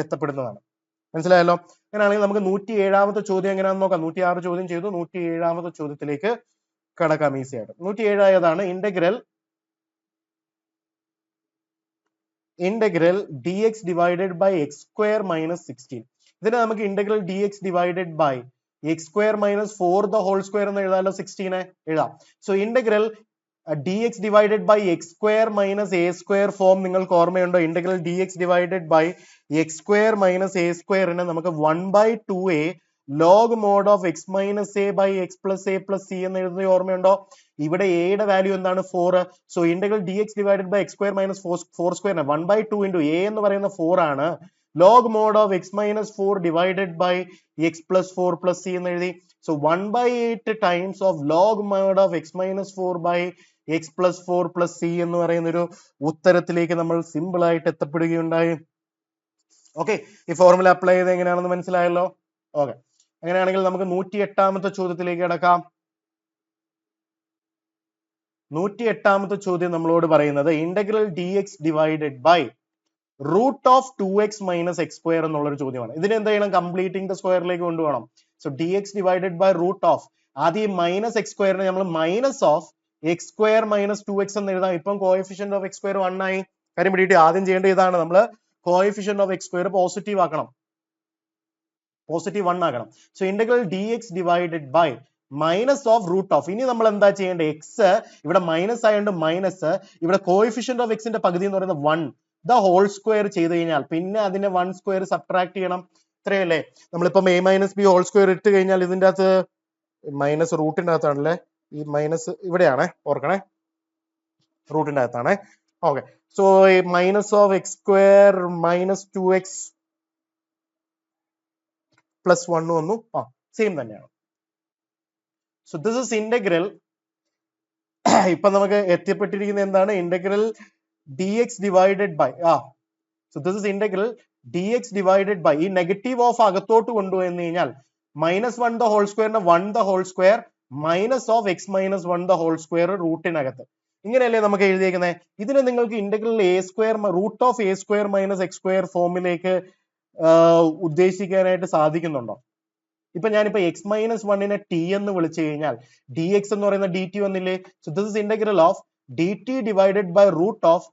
എത്തപ്പെടുന്നതാണ്. മനസ്സിലായല്ലോ? അങ്ങനെയാണെങ്കിൽ നമുക്ക് 107ാമത്തെ ചോദ്യം എങ്ങനെയാണെന്ന് നോക്കാം. 106 ചോദ്യം ചെയ്തു, 107ാമത്തെ ചോദ്യത്തിലേക്ക് കടക്കാം ഈസി ആയിട്ട്. 107 integral dx divided by x square minus 16. ഇതിനെ നമുക്ക് integral dx divided by x square minus 4 the whole square എന്ന് എഴുതാമല്ലോ. 16 എഴുതാം. So integral dx divided by x square minus a square form നിങ്ങൾക്ക് ഓർമ്മയുണ്ടോ? Integral dx divided by x square minus a സ്ക്വയറിനെ നമുക്ക് 1/2a log mod of x minus a by x plus a plus c എന്ന് എഴുതുന്നത് ഓർമ്മയുണ്ടോ? ഇവിടെ എയുടെ value എന്താണ്? 4. So integral dx divided by x square minus 4 square 1/2 into a എന്ന് പറയുന്ന 4 ആണ്. Log mod of x minus 4 divided by x plus 4 plus c എന്ന് എഴുതി. So 1/8 times of log mod of x minus 4 by x plus 4 plus c എന്ന് പറയുന്ന ഒരു ഉത്തരത്തിലേക്ക് നമ്മൾ സിമ്പിൾ ആയിട്ട് എത്തപ്പെടുകയുണ്ടായി. ഓക്കെ, ഈ ഫോർമുല അപ്ലൈ ചെയ്ത് എങ്ങനെയാണെന്ന് മനസ്സിലായല്ലോ? ഓക്കെ, അങ്ങനെയാണെങ്കിൽ നമുക്ക് 108ാമത്തെ ചോദ്യത്തിലേക്ക് കിടക്കാം. 108ാമത്തെ ചോദ്യം നമ്മളോട് പറയുന്നത് integral dx divided by root of 2x minus x square എന്നുള്ളൊരു ചോദ്യമാണ്. ഇതിന് എന്ത് ചെയ്യണം? കംപ്ലീറ്റിംഗ് ദ സ്ക്വയറിലേക്ക് കൊണ്ടുപോകണം. So dx divided by root of, ആദ്യം മൈനസ് എക്സ് സ്ക്വയറിനെ നമ്മൾ minus of x square minus 2x എന്ന് എഴുതാം. ഇപ്പം കോഎഫിഷ്യന്റ് ഓഫ് എക്സ് സ്ക്വയർ 1 ആയി. കാര്യം പിടിയിട്ട് ആദ്യം ചെയ്യേണ്ട ഇതാണ്, നമ്മൾ coefficient of x square positive ആക്കണം. പോസിറ്റീവ് 1 ആകണം. So integral d x divided by minus of root of, ഇനി നമ്മൾ എന്താ ചെയ്യേണ്ടത്, എക്സ് ഇവിടെ മൈനസ് ആയതുകൊണ്ട് മൈനസ്, ഇവിടെ കോഎഫിഷ്യന്റ് ഓഫ് എക്സിന്റെ പകുതി എന്ന് പറയുന്നത് 1 ദ ഹോൾ സ്ക്വയർ ചെയ്ത് കഴിഞ്ഞാൽ പിന്നെ അതിനെ 1 സ്ക്വയർ സബ്ട്രാക്ട് ചെയ്യണം. ഇത്രയല്ലേ. നമ്മളിപ്പം a minus b whole square ഇട്ട് കഴിഞ്ഞാൽ ഇതിന്റെ അകത്ത് മൈനസ് റൂട്ടിന്റെ അകത്താണല്ലേ, ഈ മൈനസ് ഇവിടെയാണേ, ഓർക്കണേ റൂട്ടിന്റെ അകത്താണേ. Okay, so minus of x square minus 2x plus 1 വന്നു. സെയിം തന്നെയാണ്. So this is integral. ഇപ്പൊ നമുക്ക് എത്തിപ്പെട്ടിരിക്കുന്ന എന്താണ്, integral d x divided by so this is integral d x divided by, ഈ നെഗറ്റീവ് ഓഫ് അകത്തോട്ട് കൊണ്ടുപോയെന്ന് കഴിഞ്ഞാൽ മൈനസ് 1 ദ ഹോൾ സ്ക്വയറിന് 1 the whole square minus of x minus 1 the whole square റൂട്ടിനകത്ത്. ഇങ്ങനെയല്ലേ നമുക്ക് എഴുതിയേക്കുന്നത്. ഇതിനെ നിങ്ങൾക്ക് integral a square root of a square minus x square ഫോമിലേക്ക് ഉദ്ദേശിക്കാനായിട്ട് സാധിക്കുന്നുണ്ടോ? ഇപ്പൊ ഞാനിപ്പോ എക്സ് മൈനസ് 1നെ ടി എന്ന് വിളിച്ചു കഴിഞ്ഞാൽ ഡി എക്സ് എന്ന് പറയുന്ന ഡി ടി വന്നില്ലേ. So this is integral of d t divided by root of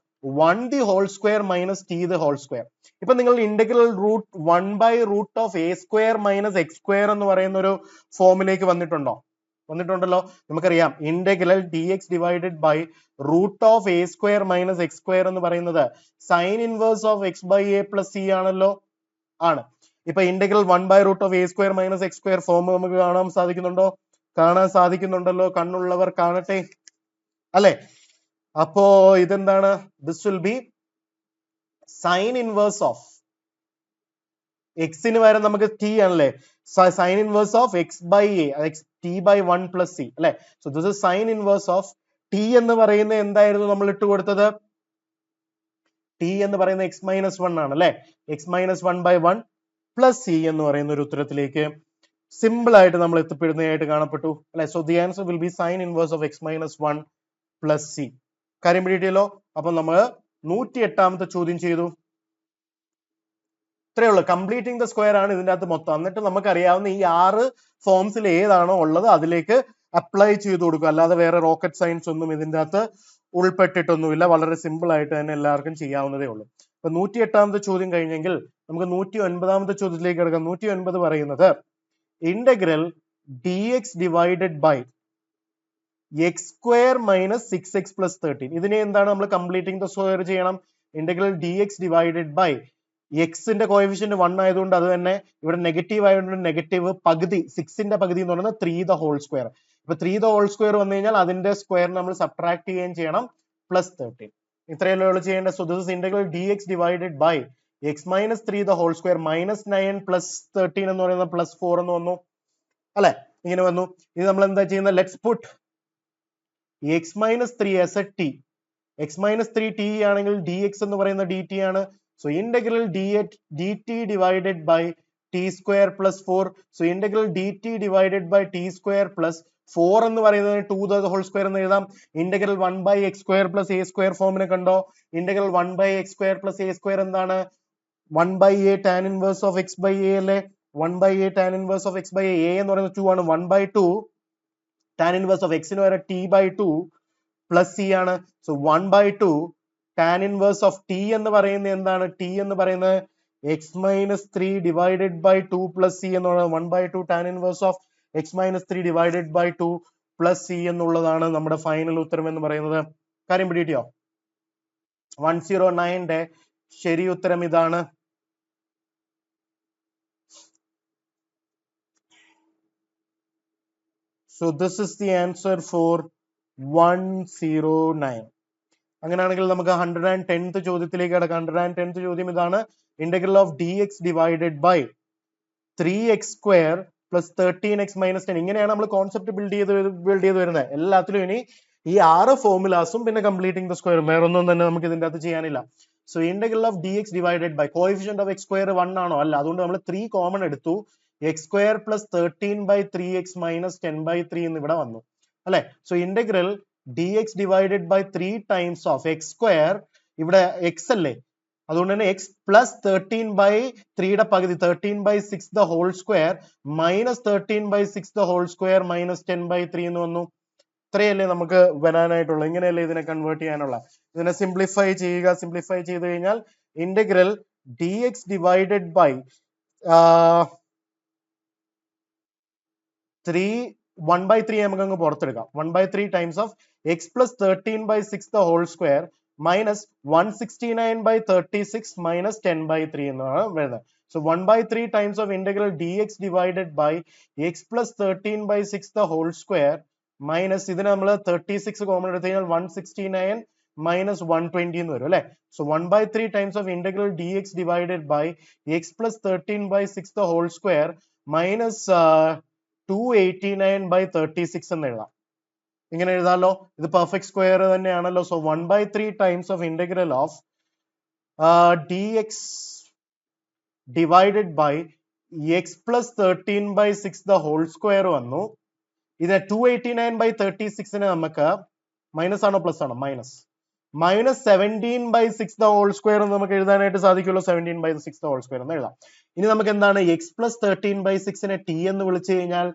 1 the whole square minus t the whole square. ഇപ്പൊ നിങ്ങൾ integral root 1 by root of a square minus x square എന്ന് പറയുന്ന ഒരു ഫോമിലേക്ക് വന്നിട്ടുണ്ടല്ലോ. നമുക്കറിയാം integral d x divided by root of a square minus x square എന്ന് പറയുന്നത് sine inverse of x by a plus c ആണല്ലോ. ആണ്. ഇപ്പൊ integral 1 by root of a square minus x square form നമുക്ക് കാണാൻ സാധിക്കുന്നുണ്ടല്ലോ. കണ്ണുള്ളവർ കാണട്ടെ, അല്ലെ? അപ്പോ ഇതെന്താണ്, this will be sine inverse of എക്സിന് വരെ നമുക്ക് ടി ആണല്ലേ, sine inverse of x by a, t by 1 plus c അല്ലെ. So this is sine inverse of t എന്ന് പറയുന്നത് എന്തായിരുന്നു നമ്മൾ ഇട്ട് കൊടുത്തത്, ടി എന്ന് പറയുന്നത് എക്സ് മൈനസ് 1 ആണ് അല്ലെ. X minus 1 by 1 plus c എന്ന് പറയുന്ന ഒരു ഉത്തരത്തിലേക്ക് സിമ്പിൾ ആയിട്ട് നമ്മൾ എത്തിപ്പെടുന്നതായിട്ട് കാണപ്പെട്ടു അല്ലെ. So the answer will be sine inverse of x minus 1 plus C. കാര്യം പിടിയിട്ടല്ലോ. അപ്പൊ നമ്മൾ 108ാമത്തെ ചോദ്യം ചെയ്തു. ഇത്രയേ ഉള്ളൂ. കംപ്ലീറ്റിംഗ് ദ സ്ക്വയർ ആണ് ഇതിന്റെ അകത്ത് മൊത്തം. എന്നിട്ട് നമുക്കറിയാവുന്ന ഈ 6 ഫോംസിൽ ഏതാണോ ഉള്ളത് അതിലേക്ക് അപ്ലൈ ചെയ്ത് കൊടുക്കുക. അല്ലാതെ വേറെ റോക്കറ്റ് സയൻസ് ഒന്നും ഇതിന്റെ അകത്ത് ഉൾപ്പെട്ടിട്ടൊന്നുമില്ല. വളരെ സിമ്പിൾ ആയിട്ട് തന്നെ എല്ലാവർക്കും ചെയ്യാവുന്നതേ ഉള്ളൂ. അപ്പൊ 108ാമത്തെ ചോദ്യം കഴിഞ്ഞെങ്കിൽ നമുക്ക് 109ാമത്തെ ചോദ്യത്തിലേക്ക് കിടക്കാം. 109 പറയുന്നത് integral d x divided by x square minus 6x plus 13. ഇതിനെ എന്താണ് നമ്മൾ കംപ്ലീറ്റിംഗ് ദ സ്ക്വയർ ചെയ്യണം. Integral d x divided by എക്സിന്റെ കോഎഫിഷ്യന്റ് 1 ആയതുകൊണ്ട് അത് തന്നെ ഇവിടെ നെഗറ്റീവ് ആയതുകൊണ്ട് നെഗറ്റീവ് പകുതി, 6ന്റെ പകുതി എന്ന് പറയുന്നത് 3 ദ ഹോൾ സ്ക്വയർ. ഇപ്പൊ 3 ദ ഹോൾ സ്ക്വയർ വന്നു കഴിഞ്ഞാൽ അതിന്റെ സ്ക്വയർ നമ്മൾ സബ്ട്രാക്ട് ചെയ്യുകയും ചെയ്യണം, പ്ലസ് 13. ഇത്രയല്ലേ ഉള്ളൂ ചെയ്യേണ്ടത്. So this is integral d x divided by x minus 3 the whole square minus 9 plus 13 എന്ന് പറയുന്നത് പ്ലസ് 4 എന്ന് വന്നു അല്ലെ. ഇങ്ങനെ വന്നു. ഇത് നമ്മൾ എന്താ ചെയ്യുന്നത്, let's put x minus 3 as a t. X minus 3 t ആണെങ്കിൽ ഡി എക്സ് എന്ന് പറയുന്ന ഡി ടി ആണ്. So integral d t divided by t square plus 4. So integral d t divided by t square plus 4 എന്ന് പറയുന്നത് 2 the whole square എന്ന് എഴുതാം. Integral 1 by x square plus a square ഫോമിനെ കണ്ടോ. Integral 1 by x square plus a square എന്താണ്, 1 by a tan inverse of x by a അല്ലെ. 1 by a tan inverse of x by a എന്ന് പറയുന്നത് 2 ആണ്. 1 by 2 tan inverse of എക്സിന് വരെ t by 2 plus c ആണ്. So 1 by 2 tan inverse of t എന്ന് പറയുന്നത് എന്താണ്, ടി എന്ന് പറയുന്നത് x minus 3 divided by 2 plus c എന്ന് പറയുന്നത് 1 by 2 tan inverse of x minus 3 divided by 2 plus c എന്നുള്ളതാണ് നമ്മുടെ ഫൈനൽ ഉത്തരം എന്ന് പറയുന്നത്. കാര്യം പിടികിട്ടിയോ? 109ന്റെ ശരി ഉത്തരം ഇതാണ്. So this is the answer for 109. അങ്ങനെയാണെങ്കിൽ നമുക്ക് 110th ചോദ്യത്തിലേക്ക് കിടക്കാം. 110th ചോദ്യം ഇതാണ്. Integral of d x divided by 3x square plus 13x minus 10. ഇങ്ങനെയാണ് നമ്മൾ കോൺസെപ്റ്റ് ബിൽഡ് ചെയ്ത് വരുന്നത്. എല്ലാത്തിലും ഇനി ഈ 6 ഫോർമുലാസും പിന്നെ കംപ്ലീറ്റിംഗ് ദ സ്ക്വയർ, വേറെ ഒന്നും തന്നെ നമുക്ക് ഇതിന്റെ അകത്ത് ചെയ്യാനില്ല. So integral of d x divided by coefficient of x square 1 ആണോ, അല്ല. അതുകൊണ്ട് നമ്മൾ 3 കോമൺ എടുത്തു. X square plus 13 by 3x minus 10 by 3 എന്ന് ഇവിടെ വന്നു അല്ലെ. So integral d x divided by 3 times of x square, ഇവിടെ എക്സ് അല്ലേ, അതുകൊണ്ട് തന്നെ എക്സ് പ്ലസ് 13 ബൈ 3യുടെ പകുതി 13 by 6 the whole square minus 13 by 6 the whole square minus 10 by 3 എന്ന് വന്നു. ഇത്രയല്ലേ നമുക്ക് വരാനായിട്ടുള്ള. ഇങ്ങനെയല്ലേ ഇതിനെ കൺവേർട്ട് ചെയ്യാനുള്ള. ഇതിനെ സിംപ്ലിഫൈ ചെയ്യുക. സിംപ്ലിഫൈ ചെയ്ത് കഴിഞ്ഞാൽ integral d x divided by 1/3 നമുക്ക് അങ്ങ് പുറത്തെടുക്കാം. 1/3 times of x plus 13/6 the whole square minus 169/36 minus 10/3 എന്നാണ് വരുന്നത്. So 1/3 times of integral dx divided by x plus 13/6 the whole square minus ഇതിന് നമ്മൾ 36 കോമൺ എടുത്തു കഴിഞ്ഞാൽ 169 minus 120 എന്ന് വരും അല്ലെ. So 1/3 times of integral dx divided by x plus 13/6 the whole square minus 289/36 എന്ന് എഴുതാം. ഇങ്ങനെ എഴുതാലോ, ഇത് പെർഫെക്റ്റ് സ്ക്വയർ തന്നെയാണല്ലോ. So 1/3 times of integral of dx divided by x plus 13/6 the whole square വന്നു. ഇത് 289/36 നമുക്ക് മൈനസ് ആണോ പ്ലസ് ആണോ? മൈനസ് 17/6 the whole square എന്ന് നമുക്ക് എഴുതാനായിട്ട് സാധിക്കുമല്ലോ. 17/6 the whole square എന്ന് എഴുതാം. ഇനി നമുക്ക് എന്താണ്, x plus 13/6 t എന്ന് വിളിച്ചു കഴിഞ്ഞാൽ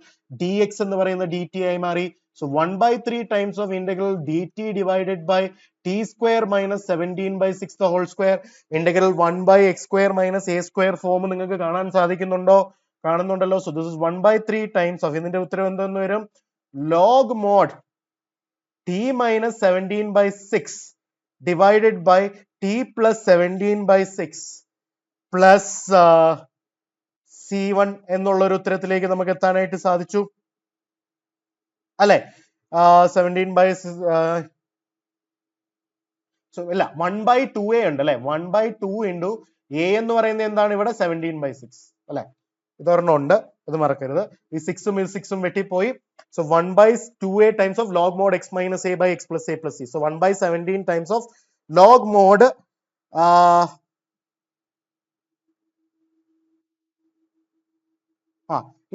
dx എന്ന് പറയുന്ന dt ആയി മാറി. So 1/3 times of integral dt divided by t square minus 17/6 the whole square integral 1/x square minus a square form നിങ്ങൾക്ക് കാണാൻ സാധിക്കുന്നുണ്ടോ? കാണുന്നുണ്ടല്ലോ. So this is 1/3 times of ഇതിന്റെ ഉത്തരം എന്തെന്ന് വരും? log mod t minus 17/6 divided by t plus 17/6 plus c1 എന്നുള്ള ഒരു ഉത്തരത്തിലേക്ക് നമുക്ക് എത്താനായിട്ട് സാധിച്ചു അല്ലെ. 17/6 ഇല്ല 1/2a ഉണ്ട് അല്ലെ. 1/2 into a എന്ന് പറയുന്നത് എന്താണ് ഇവിടെ? 17/6 അല്ലെ. ഇതൊരെണ്ണം ഉണ്ട്, ഇത് മറക്കരുത്. ഈ 6ഉം ഈ 6ഉം വെട്ടിപ്പോയി. So 1/2a times of log mod x minus a by x plus a plus c. So 1/17 times of log mod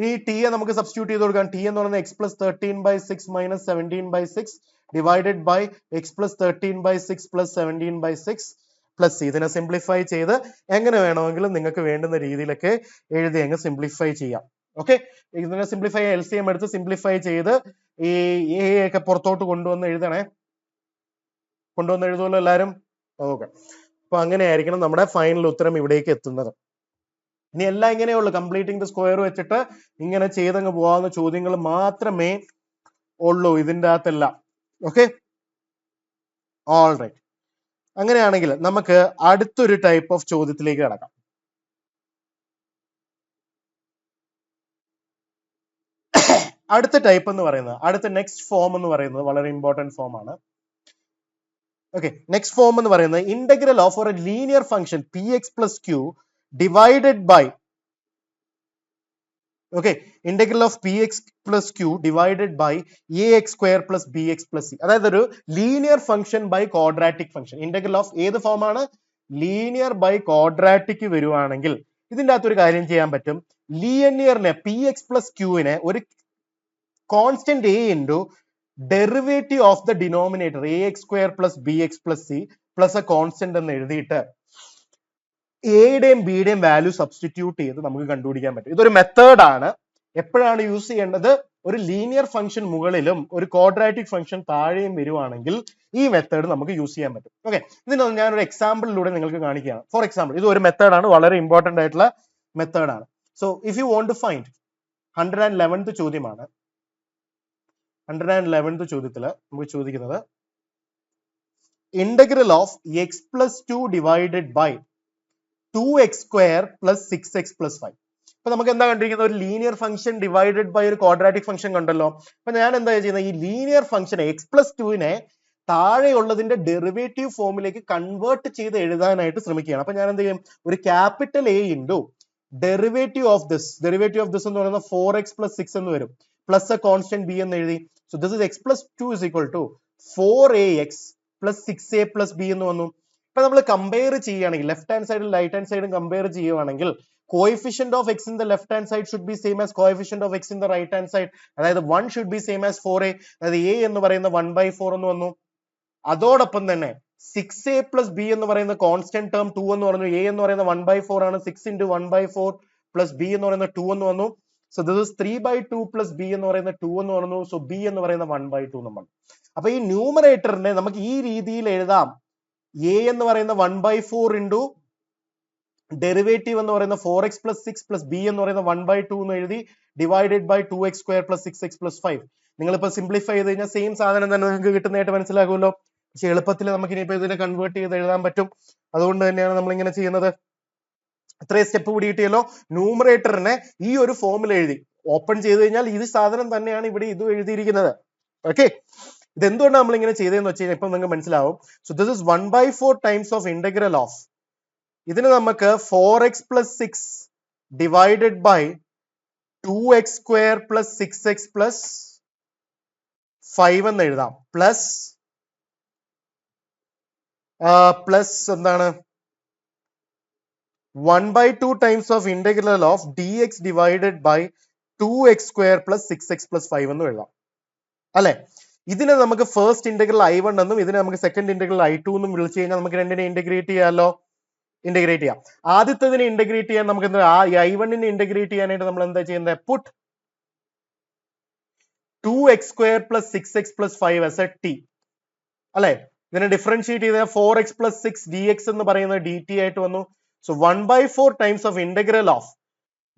ഈ t നമുക്ക് സബ്സ്റ്റിറ്റ്യൂട്ട് ചെയ്ത് കൊടുക്കാം. t എന്ന് പറയുന്നത് x plus 13/6 minus 17/6 divided by x plus 13/6 plus 17/6 plus c. ഇതിനെ simplify ചെയ്ത് എങ്ങനെ വേണമെങ്കിലും നിങ്ങൾക്ക് വേണ്ടുന്ന രീതിയിലൊക്കെ എഴുതി അങ്ങ് സിംപ്ലിഫൈ ചെയ്യാം. ഓക്കെ, ഇതിനെ സിംപ്ലിഫൈ LCM എടുത്ത് സിംപ്ലിഫൈ ചെയ്ത് ഈ a ഒക്കെ പുറത്തോട്ട് കൊണ്ടുവന്ന് എഴുതുമല്ലോ എല്ലാവരും. ഓക്കെ, അപ്പൊ അങ്ങനെയായിരിക്കണം നമ്മുടെ ഫൈനൽ ഉത്തരം ഇവിടേക്ക് എത്തുന്നത്. ഇനി എല്ലാം ഇങ്ങനെയുള്ളൂ, കംപ്ലീറ്റിംഗ് ദ സ്ക്വയർ വെച്ചിട്ട് ഇങ്ങനെ ചെയ്തങ്ങ് പോകാവുന്ന ചോദ്യങ്ങൾ മാത്രമേ ഉള്ളൂ ഇതിൻ്റെ അകത്തെല്ലാം. Okay, all right. അങ്ങനെയാണെങ്കിൽ നമുക്ക് അടുത്തൊരു ടൈപ്പ് ഓഫ് ചോദ്യത്തിലേക്ക് കടക്കാം. അടുത്ത ടൈപ്പ് എന്ന് പറയുന്നത്, അടുത്ത നെക്സ്റ്റ് ഫോം എന്ന് പറയുന്നത് വളരെ ഇമ്പോർട്ടന്റ് ഫോം ആണ്. ഓക്കെ, നെക്സ്റ്റ് ഫോം എന്ന് പറയുന്നത് ഇന്റഗ്രൽ ഓഫ് ഒരു linear function px plus q divided by integral of px plus q divided by ax square plus bx plus c. അതായത് ഒരു linear function by quadratic function. Integral of ഏത് form ആണ്? Linear by quadratic വരുവാണെങ്കിൽ ഇതിൻ്റെ അകത്ത് ഒരു കാര്യം ചെയ്യാൻ പറ്റും. ലീനിയറിനെ px plus q നെ ഒരു constant a into derivative of the denominator ax square plus bx plus c plus a constant എന്ന് എഴുതിയിട്ട് എയുടെയും ബിയുടെയും വാല്യൂ സബ്സ്റ്റിറ്റ്യൂട്ട് ചെയ്ത് നമുക്ക് കണ്ടുപിടിക്കാൻ പറ്റും. ഇതൊരു മെത്തേഡ് ആണ്. എപ്പോഴാണ് യൂസ് ചെയ്യേണ്ടത്? ഒരു ലീനിയർ ഫംഗ്ഷൻ മുകളിലും ഒരു ക്വാഡ്രാറ്റിക് ഫംഗ്ഷൻ താഴെയും വരുവാണെങ്കിൽ ഈ മെത്തേഡ് നമുക്ക് യൂസ് ചെയ്യാൻ പറ്റും. ഓക്കെ, ഇതിന് ഞാനൊരു എക്സാമ്പിളിലൂടെ നിങ്ങൾക്ക് കാണിക്കുകയാണ്. ഫോർ എക്സാമ്പിൾ, ഇത് ഒരു മെത്തേഡാണ്, വളരെ ഇമ്പോർട്ടന്റ് ആയിട്ടുള്ള മെത്തേഡാണ്. So if you want to find 111th ചോദ്യമാണ്. 111th ചോദ്യത്തിൽ നമുക്ക് ചോദിക്കുന്നത് integral of x plus 2 divided by 2x square plus 6x plus 5. അപ്പൊ നമുക്ക് എന്താ കണ്ടിരിക്കുന്നത്? ഒരു ലീനിയർ ഫംഗ്ഷൻ ഡിവൈഡഡ് ബൈ ഒരു ക്വാഡ്രാറ്റിക് ഫംഗ്ഷൻ കണ്ടല്ലോ. അപ്പൊ ഞാൻ എന്താ ചെയ്യുന്നത്? ഈ ലീനിയർ ഫംഗ്ഷനെ x plus 2നെ താഴെയുള്ളതിന്റെ ഡെറിവേറ്റീവ് ഫോമിലേക്ക് കൺവേർട്ട് ചെയ്ത് എഴുതാനായിട്ട് ശ്രമിക്കുകയാണ്. അപ്പൊ ഞാൻ എന്ത് ചെയ്യും? ഒരു capital A into derivative of this എന്ന് പറയുന്നത് 4x plus 6 എന്ന് വരും, പ്ലസ് എ കോൺസ്റ്റന്റ് b എന്ന് എഴുതി. So this is x plus 2 is equal to 4ax plus 6a plus b എന്ന് വന്നു. ഇപ്പൊ നമ്മൾ കമ്പയർ ചെയ്യുകയാണെങ്കിൽ ലെഫ്റ്റ് ഹാൻഡ് സൈഡും റൈറ്റ് ഹാൻഡ് സൈഡും കമ്പയർ ചെയ്യുകയാണെങ്കിൽ coefficient of x in the left hand side should be same as coefficient of x in the right hand side. അതായത് 1 should be same as 4a. അതായത് a എന്ന് പറയുന്ന 1/4 എന്ന് വന്നു. അതോടൊപ്പം തന്നെ 6a plus b എന്ന് പറയുന്ന കോൺസ്റ്റന്റ് ടേം 2 എന്ന് പറഞ്ഞു. a എന്ന് പറയുന്ന 1/4 ആണ്. 6 into 1/4 plus b എന്ന് പറയുന്ന 2 എന്ന് വന്നു. So this is 3/2 plus b എന്ന് പറയുന്ന 2 എന്ന് പറഞ്ഞു. സോ b എന്ന് പറയുന്ന 1/2 എന്ന് പറഞ്ഞു. അപ്പൊ ഈ ന്യൂമറേറ്ററിനെ നമുക്ക് ഈ രീതിയിൽ എഴുതാം. a എന്ന് പറയുന്ന 1/4 ഇൻറ്റു ഡെറിവേറ്റീവ് എന്ന് പറയുന്ന 4x plus 6 plus b എന്ന് പറയുന്ന 1/2 എന്ന് എഴുതി. Divided by 2x square plus 6x plus 5. നിങ്ങളിപ്പോ സിംപ്ലിഫൈ ചെയ്ത് കഴിഞ്ഞാൽ സെയിം സാധനം തന്നെ നിങ്ങൾക്ക് കിട്ടുന്നതായിട്ട് മനസ്സിലാകുമല്ലോ. പക്ഷെ എളുപ്പത്തിൽ നമുക്ക് ഇനിയിപ്പോ ഇതിനെ കൺവേർട്ട് ചെയ്ത് എഴുതാൻ പറ്റും. അതുകൊണ്ട് തന്നെയാണ് നമ്മൾ ഇങ്ങനെ ചെയ്യുന്നത്. ഇത്രയും സ്റ്റെപ്പ് കൂടി കിട്ടിയല്ലോ. ന്യൂമറേറ്ററിനെ ഈ ഒരു ഫോമിൽ എഴുതി ഓപ്പൺ ചെയ്ത് കഴിഞ്ഞാൽ ഇത് സാധനം തന്നെയാണ് ഇവിടെ ഇത് എഴുതിയിരിക്കുന്നത്. ഓക്കെ, ഇതെന്തുകൊണ്ടാണ് നമ്മൾ ഇങ്ങനെ ചെയ്തതെന്ന് വെച്ച് കഴിഞ്ഞാൽ ഇപ്പൊ നിങ്ങൾക്ക് മനസ്സിലാവും. So this is 1/4 times of integral of, ഇതിന് നമുക്ക് 4x plus 6 divided by 2x square plus 6x plus 5 എന്ന് എഴുതാം. പ്ലസ് എന്താണ് 1/2 times of integral of dx divided by 2x square plus 6x plus 5 എന്ന് എഴുതാം അല്ലെ. ഇതിനെ നമുക്ക് ഫസ്റ്റ് ഇന്റഗ്രൽ I1 എന്നും ഇതിനെ നമുക്ക് സെക്കൻഡ് ഇന്റഗ്രൽ I2 എന്നും വിളിച്ചു കഴിഞ്ഞാൽ നമുക്ക് രണ്ടിനെ ഇന്റഗ്രേറ്റ് ചെയ്യാമല്ലോ. ഇന്റഗ്രേറ്റ് ചെയ്യാം. ആദ്യത്തതിനെ ഇന്റഗ്രേറ്റ് ചെയ്യാൻ നമുക്ക് എന്താ, I1നെ ഇന്റഗ്രേറ്റ് ചെയ്യാനായിട്ട് നമ്മൾ എന്താ ചെയ്യുന്നത്, put 2x square plus 6x plus 5 as a t അല്ലെ. ഇതിനെ ഡിഫറൻഷിയേറ്റ് ചെയ്ത 4x പ്ലസ് 6 dx എന്ന് പറയുന്നത് dt ആയിട്ട് വന്നു. So 1/4 times of integral of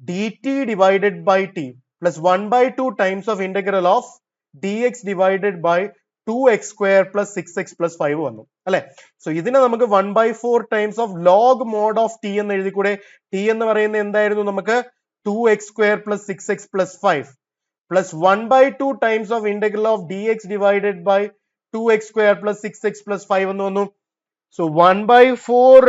dt divided by t plus 1/2 times of integral of dx divided by 2x square plus 6x plus 5 വന്നു അല്ലെ. So ഇതിനെ നമുക്ക് 1/4 times of log mod of t എന്ന് എഴുതിക്കൂടെ. t എന്ന് പറയുന്നത് എന്തായിരുന്നു, നമുക്ക് 2x square plus 6x plus 5 plus 1/2 times of integral of dx divided by 2x square plus 6x plus 5 എന്ന് വന്നു. So 1/4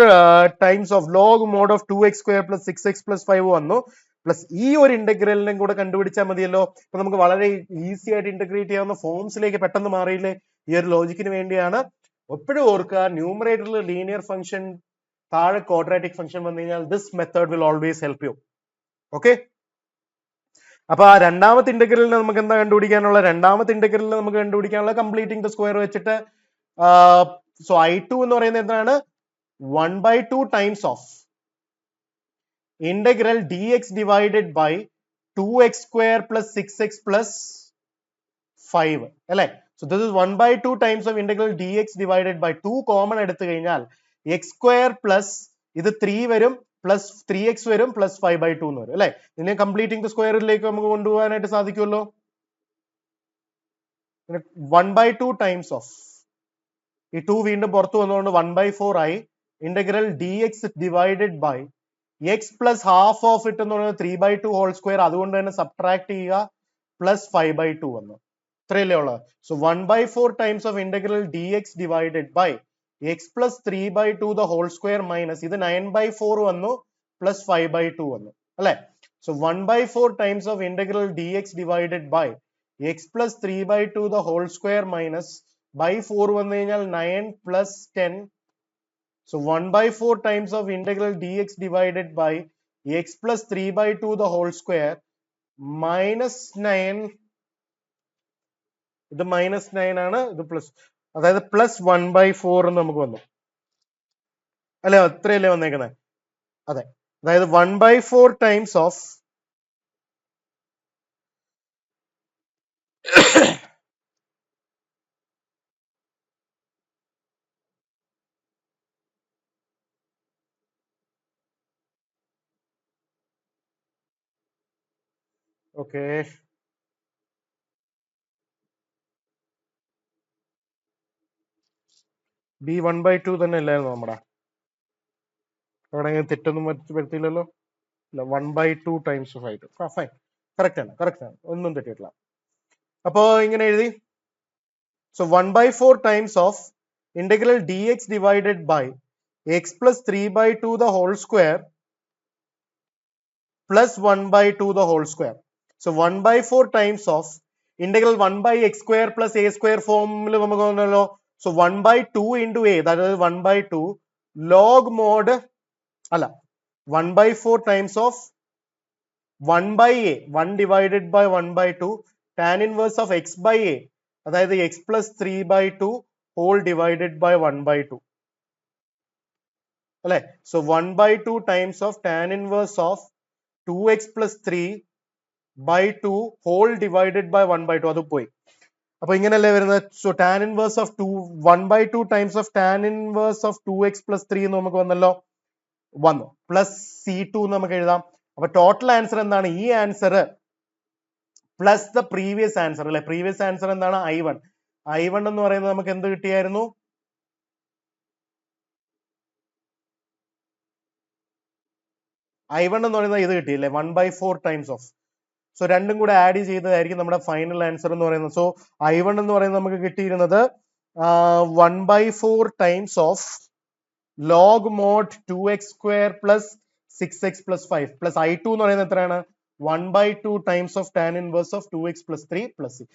times of log mod of 2x square plus 6x plus 5 വന്നു. Plus ഈ ഒരു ഇന്റഗ്രലിനും കൂടെ കണ്ടുപിടിച്ചാൽ മതിയല്ലോ. അപ്പൊ നമുക്ക് വളരെ ഈസി ആയിട്ട് ഇന്റഗ്രേറ്റ് ചെയ്യാവുന്ന ഫോംസിലേക്ക് പെട്ടെന്ന് മാറിയില്ലേ. ഈ ഒരു ലോജിക്കിന് വേണ്ടിയാണ്. എപ്പോഴും ഓർക്കുക, ന്യൂമറേറ്ററിൽ ലീനിയർ ഫംഗ്ഷൻ, താഴെ ക്വാഡ്രാറ്റിക് ഫംഗ്ഷൻ വന്നു കഴിഞ്ഞാൽ this method will always help you. Okay, അപ്പൊ ആ രണ്ടാമത്തെ ഇന്റഗ്രലിന് നമുക്ക് എന്താ കണ്ടുപിടിക്കാനുള്ള, കംപ്ലീറ്റിംഗ് ദ സ്ക്വയർ വെച്ചിട്ട് സോ I2 എന്ന് പറയുന്നത് എന്താണ്, 1/2 times of integral dx divided by 2x square plus 6x plus 5 അല്ലെ. So this is 1/2 times of integral dx divided by 2 common എടുത്തു കഴിഞ്ഞാൽ x സ്ക്വയർ പ്ലസ് ഇത് 3 വരും പ്ലസ് 3x വരും പ്ലസ് 5/2 എന്ന് വരും അല്ലെ. ഇതിനെ കംപ്ലീറ്റിംഗ് ദ സ്ക്വയറിലേക്ക് നമുക്ക് കൊണ്ടുപോകാനായിട്ട് സാധിക്കുമല്ലോ. 1/2 ടൈംസ് ഓഫ് ഈ 2 വീണ്ടും പുറത്തു വന്നുകൊണ്ട് 1/4 ആയി. Integral dx divided by x plus half of it എന്ന് പറയുന്നത് 3/2 ഹോൾ സ്ക്വയർ, അതുകൊണ്ട് തന്നെ സബ്ട്രാക്ട് ചെയ്യുക, പ്ലസ് 5/2 വന്നു. ഇത്രയല്ലേ ഉള്ളത്. So 1/4 times of integral dx divided by x plus 3/2 the whole square minus ഇത് 9/4 വന്നു പ്ലസ് 5/2 വന്നു അല്ലെ. So 1/4 times of integral dx divided by x plus 3/2 the whole square minus by 4 വന്നു കഴിഞ്ഞാൽ 9 plus 10. So 1/4 times of integral dx divided by x plus 3/2 the whole square minus 9. ഇത് minus 9 ആണ്, ഇത് plus, അതായത് plus 1/4 നമുക്ക് വന്നു അല്ലെ. അത്രയല്ലേ വന്നേക്കുന്നത്. അതെ, അതായത് 1/4 ടൈംസ് ഓഫ് ഓക്കെ b 1/2 തന്നെ അല്ലായിരുന്നു നമ്മുടെ അവിടെ, തെറ്റൊന്നും വരുത്തില്ലല്ലോ. 1/2 times of I2. Fine, correct ആണ്, ഒന്നും തെറ്റിയിട്ടില്ല. അപ്പോ ഇങ്ങനെ എഴുതി. So 1/4 times of integral dx divided by x plus 3/2 the whole square plus 1/2 the whole square. So 1/4 times of integral 1/x square plus a square ഫോമിൽ നമുക്ക് വന്നല്ലോ. സോ 1/2 ഇൻറ്റു a, അതായത് 1/2 ലോഗ് മോഡ് അല്ല 1/4 times of 1/a, 1 divided by 1/2 tan inverse of x by a, അതായത് x plus 3/2 whole divided by 1/2 അല്ലെ. So 1/2 times of tan inverse of 2x plus 3/2 whole divided by 1/2, അത് പോയി. അപ്പൊ ഇങ്ങനെയല്ലേ വരുന്നത്. So tan inverse of 1/2 times of tan inverse of 2x plus 3 എന്ന് നമുക്ക് വന്നല്ലോ, വന്നു. പ്ലസ് C2 നമുക്ക് എഴുതാം. അപ്പൊ ടോട്ടൽ ആൻസർ എന്താണ്, ഈ answer plus the previous answer അല്ലെ. പ്രീവിയസ് ആൻസർ എന്താണ്? I1. I1 എന്ന് പറയുന്നത് നമുക്ക് എന്ത് കിട്ടിയായിരുന്നു? I1 എന്ന് പറയുന്നത് ഇത് കിട്ടിയില്ലേ, 1/4 ടൈംസ് ഓഫ്. സോ രണ്ടും കൂടെ ആഡ് ചെയ്തതായിരിക്കും നമ്മുടെ ഫൈനൽ ആൻസർ എന്ന് പറയുന്നത്. സോ I1 എന്ന് പറയുന്നത് നമുക്ക് കിട്ടിയിരുന്നത് 1/4 times of log mode 2x² plus 6x plus 5 plus I2 എന്ന് പറയുന്നത് എത്രയാണ്? 1/2 times of tan inverse of 2x plus 3 plus 6.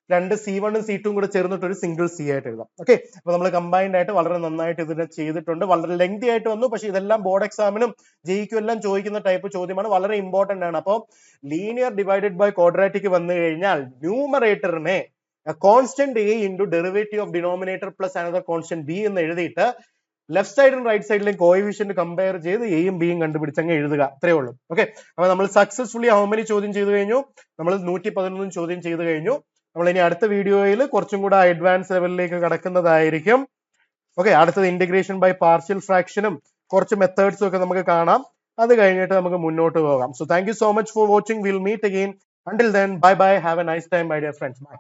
രണ്ട് C1ഉം C2ഉം കൂടെ ചേർന്നിട്ട് ഒരു സിംഗിൾ C ആയിട്ട് എഴുതാം. ഓക്കെ, അപ്പൊ നമ്മൾ കമ്പൈൻഡ് ആയിട്ട് വളരെ നന്നായിട്ട് ഇതിനെ ചെയ്തിട്ടുണ്ട്. വളരെ ലെങ്തി ആയിട്ട് വന്നു, പക്ഷെ ഇതെല്ലാം ബോർഡ് എക്സാമിനും ജെഇക്കും എല്ലാം ചോദിക്കുന്ന ടൈപ്പ് ചോദ്യമാണ്, വളരെ ഇമ്പോർട്ടന്റ് ആണ്. അപ്പോൾ ലീനിയർ ഡിവൈഡഡ് ബൈ ക്വാഡ്രാറ്റിക് വന്നു കഴിഞ്ഞാൽ ന്യൂമറേറ്ററിനെ constant A into derivative of denominator plus another constant B എന്ന് എഴുതിയിട്ട് ലെഫ്റ്റ് സൈഡും റൈറ്റ് സൈഡിലും കോഎഫിഷ്യന്റ് കമ്പയർ ചെയ്ത് എയും ബിയും കണ്ടുപിടിച്ച് അങ്ങ് എഴുതുക, അത്രേ ഉള്ളൂ. ഓക്കെ, അപ്പൊ നമ്മൾ സക്സസ്ഫുള്ളി ഹൗ മെനി ചോദ്യം ചെയ്തു കഴിഞ്ഞു? നമ്മൾ 111 ചോദ്യം ചെയ്തു കഴിഞ്ഞു. നമ്മൾ ഇനി അടുത്ത വീഡിയോയിൽ കുറച്ചും കൂടെ അഡ്വാൻസ് ലെവലിലേക്ക് കടക്കുന്നതായിരിക്കും. ഓക്കെ, അടുത്തത് ഇന്റഗ്രേഷൻ ബൈ പാർഷ്യൽ ഫ്രാക്ഷനും കുറച്ച് മെത്തേഡ്സും ഒക്കെ നമുക്ക് കാണാം. അത് കഴിഞ്ഞിട്ട് നമുക്ക് മുന്നോട്ട് പോകാം. So thank you so much for watching. Will meet again. Until then, bye bye. Have a nice time, my dear friends. Bye.